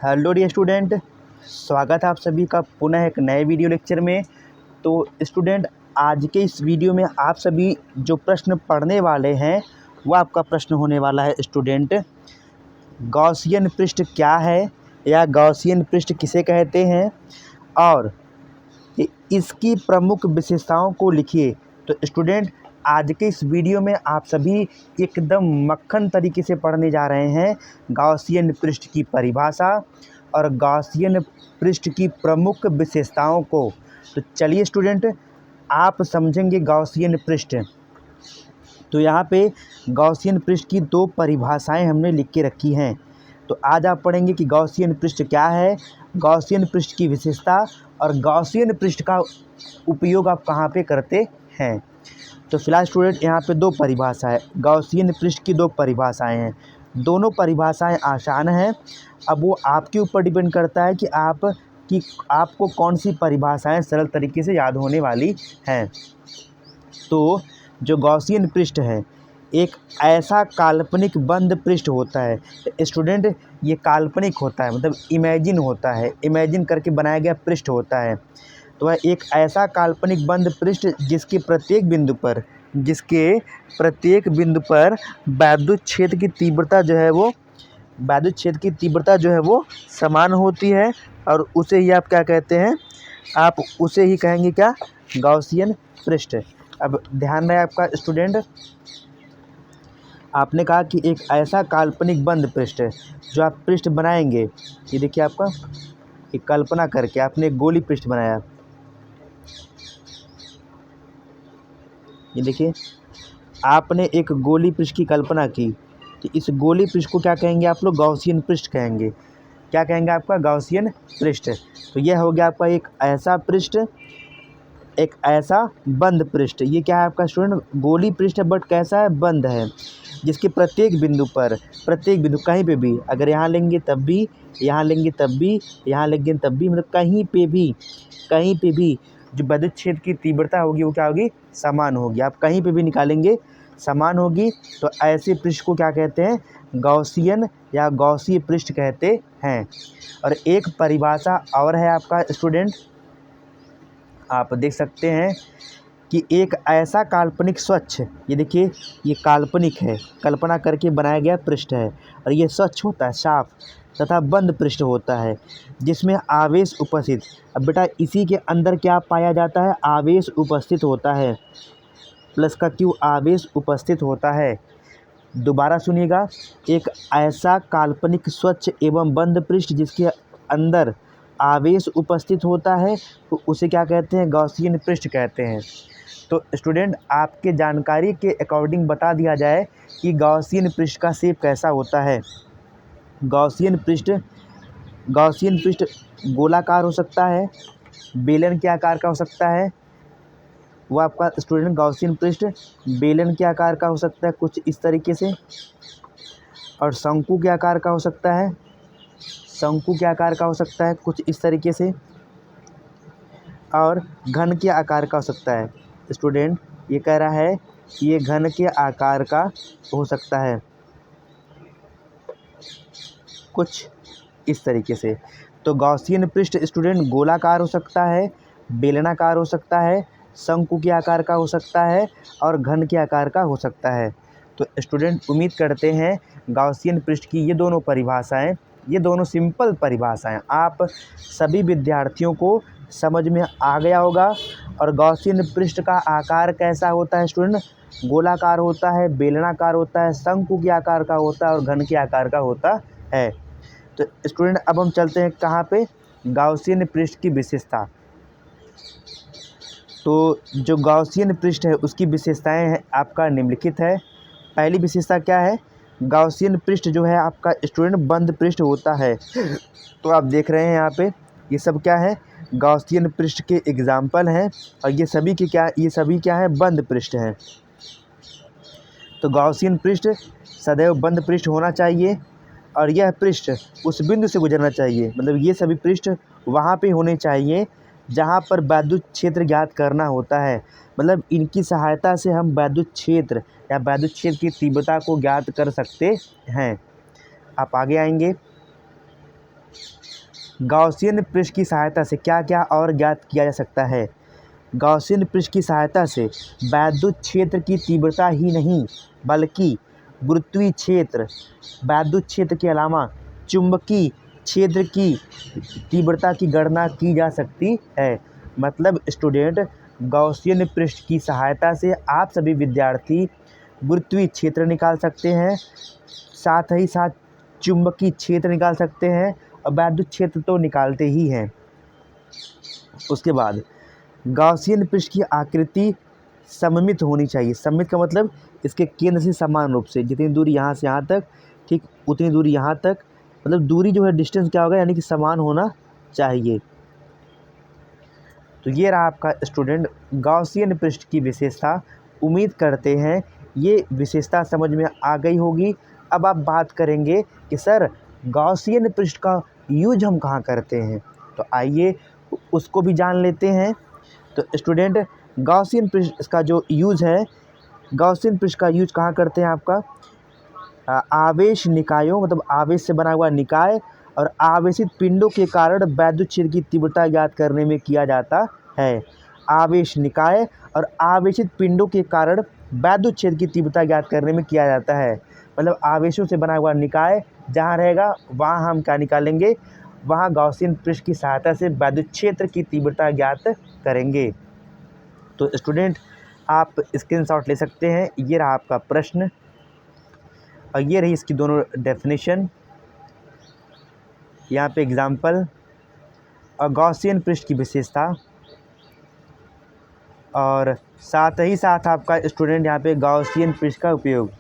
Hello dear student, स्वागत है आप सभी का पुनः एक नए वीडियो लेक्चर में। तो स्टूडेंट, आज के इस वीडियो में आप सभी जो प्रश्न पढ़ने वाले हैं वो आपका प्रश्न होने वाला है स्टूडेंट, गॉसियन पृष्ठ क्या है या गॉसियन पृष्ठ किसे कहते हैं और इसकी प्रमुख विशेषताओं को लिखिए। तो स्टूडेंट, आज के इस वीडियो में आप सभी एकदम मक्खन तरीके से पढ़ने जा रहे हैं गॉसियन पृष्ठ की परिभाषा और गॉसियन पृष्ठ की प्रमुख विशेषताओं को। तो चलिए स्टूडेंट, आप समझेंगे गॉसियन पृष्ठ। तो यहाँ पे गॉसियन पृष्ठ की दो परिभाषाएं हमने लिख के रखी हैं। तो आज आप पढ़ेंगे कि गॉसियन पृष्ठ क्या है, गॉसियन पृष्ठ की विशेषता और गॉसियन पृष्ठ का उपयोग आप कहाँ पे करते हैं। तो फिलहाल स्टूडेंट, यहाँ पे दो परिभाषाएं, गॉसियन पृष्ठ की दो परिभाषाएं हैं। दोनों परिभाषाएं आसान हैं। अब वो आपके ऊपर डिपेंड करता है कि आपको कौन सी परिभाषाएं सरल तरीके से याद होने वाली हैं। तो जो गॉसियन पृष्ठ है एक ऐसा काल्पनिक बंद पृष्ठ होता है। स्टूडेंट, ये काल्पनिक होता है, मतलब इमेजिन होता है, इमेजिन करके बनाया गया पृष्ठ होता है। तो वह एक ऐसा काल्पनिक बंद पृष्ठ जिसके प्रत्येक बिंदु पर वैद्युत क्षेत्र की तीव्रता जो है वो समान होती है और उसे ही आप क्या कहते हैं, आप उसे ही कहेंगे क्या, गॉसियन पृष्ठ। अब ध्यान रहे आपका स्टूडेंट, आपने कहा कि एक ऐसा काल्पनिक बंद पृष्ठ है जो आप पृष्ठ बनाएंगे। ये देखिए, आपका एक कल्पना करके आपने एक गोली पृष्ठ बनाया। ये देखिए, आपने एक गोली पृष्ठ की कल्पना की। तो इस गोली पृष्ठ को क्या कहेंगे आप लोग, गॉसियन पृष्ठ कहेंगे। क्या कहेंगे आपका, गॉसियन पृष्ठ। तो यह हो गया आपका एक ऐसा पृष्ठ, एक ऐसा बंद पृष्ठ। ये क्या है आपका स्टूडेंट, गोली पृष्ठ है बट कैसा है, बंद है, जिसके प्रत्येक बिंदु कहीं पे भी, अगर यहाँ लेंगे तब भी, यहाँ लेंगे तब भी, यहाँ लेंगे तब भी, मतलब कहीं पे भी जो विद्युत क्षेत्र की तीव्रता होगी वो क्या होगी, समान होगी। आप कहीं पे भी निकालेंगे समान होगी। तो ऐसे पृष्ठ को क्या कहते हैं, गॉसियन या गॉसीय पृष्ठ कहते हैं। और एक परिभाषा और है आपका स्टूडेंट, आप देख सकते हैं कि एक ऐसा काल्पनिक स्वच्छ, ये देखिए ये काल्पनिक है, कल्पना करके बनाया गया पृष्ठ है और ये स्वच्छ होता है, साफ तथा बंद पृष्ठ होता है जिसमें आवेश उपस्थित। अब बेटा इसी के अंदर क्या पाया जाता है, आवेश उपस्थित होता है, प्लस का क्यू, आवेश उपस्थित होता है। दोबारा सुनिएगा, एक ऐसा काल्पनिक स्वच्छ एवं बंद पृष्ठ जिसके अंदर आवेश उपस्थित होता है तो उसे क्या कहते हैं, गॉसियन पृष्ठ कहते हैं। तो स्टूडेंट, आपके जानकारी के अकॉर्डिंग बता दिया जाए कि गॉसियन पृष्ठ का शेप कैसा होता है। गॉसियन पृष्ठ गोलाकार हो सकता है, बेलन के आकार का हो सकता है। वो आपका स्टूडेंट गॉसियन पृष्ठ बेलन के आकार का हो सकता है कुछ इस तरीके से, और शंकु के आकार का हो सकता है, कुछ इस तरीके से, और घन के आकार का हो सकता है। स्टूडेंट, ये कह रहा है कि ये घन के आकार का हो सकता है कुछ इस तरीके से। तो गॉसियन पृष्ठ स्टूडेंट गोलाकार हो सकता है, बेलनाकार हो सकता है, शंकु के आकार का हो सकता है और घन के आकार का हो सकता है। तो स्टूडेंट, उम्मीद करते हैं गॉसियन पृष्ठ की ये दोनों परिभाषाएं, ये दोनों सिंपल परिभाषाएं आप सभी विद्यार्थियों को समझ में आ गया होगा। और गॉसियन पृष्ठ का आकार कैसा होता है स्टूडेंट, गोलाकार होता है, बेलनाकार होता है, शंकु के आकार का होता है और घन के आकार का होता है। तो स्टूडेंट, अब हम चलते हैं कहाँ पे, गॉसियन पृष्ठ की विशेषता। तो जो गॉसियन पृष्ठ है उसकी विशेषताएं हैं आपका निम्नलिखित है। पहली विशेषता क्या है, गॉसियन पृष्ठ जो है आपका स्टूडेंट बंद पृष्ठ होता है। तो आप देख रहे हैं यहाँ पे ये सब क्या है, गॉसियन पृष्ठ के एग्जाम्पल हैं और ये सभी क्या है, बंद पृष्ठ हैं। तो गॉसियन पृष्ठ सदैव बंद पृष्ठ होना चाहिए और यह पृष्ठ उस बिंदु से गुजरना चाहिए, मतलब ये सभी पृष्ठ वहाँ पे होने चाहिए जहाँ पर वैद्युत क्षेत्र ज्ञात करना होता है। मतलब इनकी सहायता से हम वैद्युत क्षेत्र या वैद्युत क्षेत्र की तीव्रता को ज्ञात कर सकते हैं। आप आगे आएंगे, गॉसियन पृष्ठ की सहायता से क्या क्या और ज्ञात किया जा सकता है। गॉसियन पृष्ठ की सहायता से वैद्युत क्षेत्र की तीव्रता ही नहीं बल्कि गुरुत्वीय क्षेत्र, वैद्युत क्षेत्र के अलावा चुंबकीय क्षेत्र की तीव्रता की गणना की जा सकती है। मतलब स्टूडेंट, गॉसियन पृष्ठ की सहायता से आप सभी विद्यार्थी गुरुत्वीय क्षेत्र निकाल सकते हैं, साथ ही साथ चुंबकीय क्षेत्र निकाल सकते हैं और वैद्युत क्षेत्र तो निकालते ही हैं। उसके बाद गॉसियन पृष्ठ की आकृति सममित होनी चाहिए। सममित का मतलब इसके केंद्र से समान रूप से, जितनी दूरी यहाँ से यहाँ तक ठीक उतनी दूरी यहाँ तक, मतलब दूरी जो है डिस्टेंस क्या होगा, यानी कि समान होना चाहिए। तो ये रहा आपका स्टूडेंट गॉसियन पृष्ठ की विशेषता। उम्मीद करते हैं ये विशेषता समझ में आ गई होगी। अब आप बात करेंगे कि सर गॉसियन पृष्ठ का यूज हम कहाँ करते हैं, तो आइए उसको भी जान लेते हैं। तो स्टूडेंट, गॉसियन पृष्ठ का जो यूज़ है, गॉसियन पृष्ठ का यूज कहाँ करते हैं आपका आवेश निकायों, मतलब आवेश से बना हुआ निकाय और आवेशित पिंडों के कारण वैद्युत क्षेत्र की तीव्रता ज्ञात करने में किया जाता है। आवेश निकाय और आवेशित पिंडों के कारण वैद्युत क्षेत्र की तीव्रता ज्ञात करने में किया जाता है। मतलब आवेशों से बना हुआ निकाय जहाँ रहेगा वहाँ हम क्या निकालेंगे, वहाँ गॉसियन पृष्ठ की सहायता से वैद्युत क्षेत्र की तीव्रता ज्ञात करेंगे। तो स्टूडेंट, आप स्क्रीनशॉट ले सकते हैं। ये रहा आपका प्रश्न और ये रही इसकी दोनों डेफिनेशन, यहाँ पे एग्जाम्पल और गॉसियन पृष्ठ की विशेषता, और साथ ही साथ आपका स्टूडेंट यहाँ पे गॉसियन पृष्ठ का उपयोग।